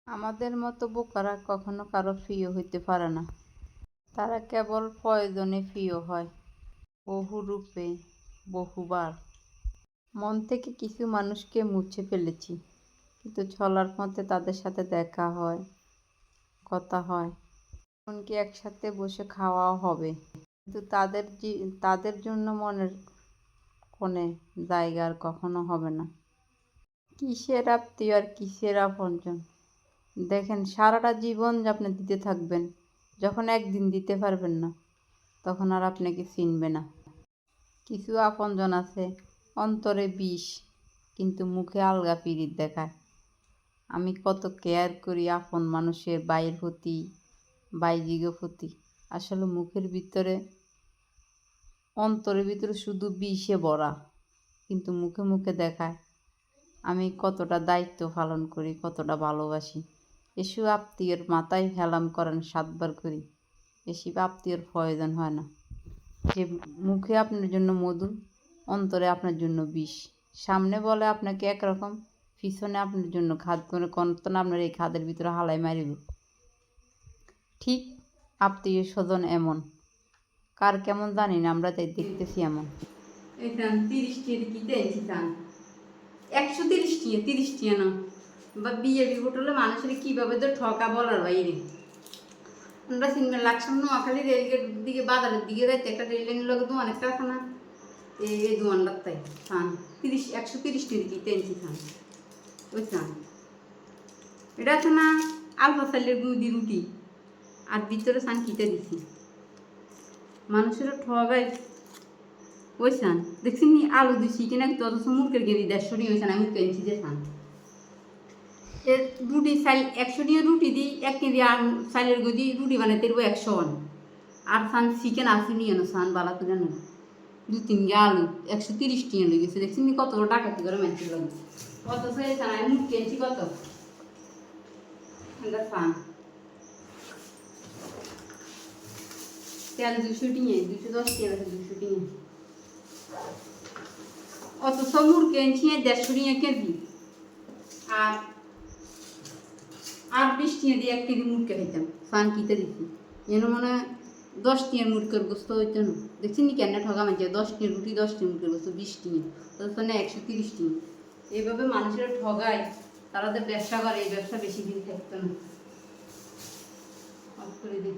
আমাদের মতো বোকারা কখনো কারো প্রিয় হইতে পারে না। তারা কেবল প্রয়োজনে প্রিয় হয়, বহু রূপে, বহুবার। মন থেকে কিছু মানুষকে মুছে ফেলেছি, কিন্তু চলার পথে তাদের সাথে দেখা হয়, কথা হয়, এমনকি একসাথে বসে খাওয়াও হবে, কিন্তু তাদের জন্য মনের কোণে জায়গা আর কখনো হবে না। কিসের আত্মীয় আর কিসের আপনজন? দেখেন, সারাটা জীবন আপনি দিতে থাকবেন, যখন একদিন দিতে পারবেন না তখন আর আপনাকে চিনবে না। কিছু আপনজন আছে অন্তরে বিষ, কিন্তু মুখে আলগা পিরিত দেখায়। আমি কত কেয়ার করি আপন মানুষের বাইয়ের প্রতি, বাইজিগো প্রতি, আসলে মুখের ভিতরে, অন্তরের ভিতরে শুধু বিষে ভরা, কিন্তু মুখে মুখে দেখায় আমি কতটা দায়িত্ব পালন করি, কতটা ভালোবাসি। এসব আত্মীয়র মাথায় হেলাম করেন 7 বার করি, এসব আত্মীয়র প্রয়োজন হয় না। যে মুখে আপনার জন্য মধু, অন্তরে আপনার জন্য বিষ। সামনে বলে আপনাকে একরকম, পিছনে আপনার জন্য খাদ করে কন্তন আপনার এই খাদের ভিতরে হালাই মারিব। ঠিক আত্মীয় স্বজন এমন, কার কেমন জানি না, আমরা তাই দেখতেছি এমন। এই 30 টিয়া কি দেখছি 130 টিয়া, 30 টিয়া না, বা বিয়ে হোটেলে মানুষের কীভাবে তো ঠকা বলার বাইরে। আমরা সিনেমা লাগছাম নোয়াখালী রেলগেট দিকে, বাজারের দিকে যাইতে একটা রেল লাইনের লগে দোকান একটা আছে না, এই দোকানটার তাই খান 130 টিয়া কি টেনছি খান ওই চান। এটা আছে না আলফা সাইলের গুদি রুটি, আর ভিতরে চান কিতে দিছি মানুষের ঠগাই ওই চান। দেখছি নি আলু দিছি কিনা, অথচ মুখের গেদি 150 টি হয়েছে না, মুখে এনেছি যে চান। এর রুটি চাইল 100 টিয়া রুটি দিই, 1 কেজি চাইলের গদি রুটি বানাইতে 100 আর চান চিকেন আসি নিয়ে না চান বালা করে না, 2-3 গে আলু 130 টিয়া লেগে গেছে। দেখছি নি কত ডাকাতি করে মানছিল, অথচ এই চান আমি মুখে এনেছি কত চান। তেল 200 টিয়া, 210 টিয়া, 200 টিয়া, অথচ মুরকে এনেছি 150 টিয়া কেজি। আর 20 টিয়া দিয়ে 1 কেজি মুরকে খাইতাম, চান কিতে দিচ্ছি যেন মনে হয় 10 টিয়ার মুরগের গোস্ত হইতো না। দেখছি নি কেন ঠগা মানছে, 10 টিয়ার রুটি 10 টিয়ার মুরগের গোস্ত 20 টিয়া, অথচ না 130 টিয়া। এইভাবে মানুষের ঠগায়, তারা যে ব্যবসা করে এই ব্যবসা বেশি দিন থাকতো না। অফ করে দিই।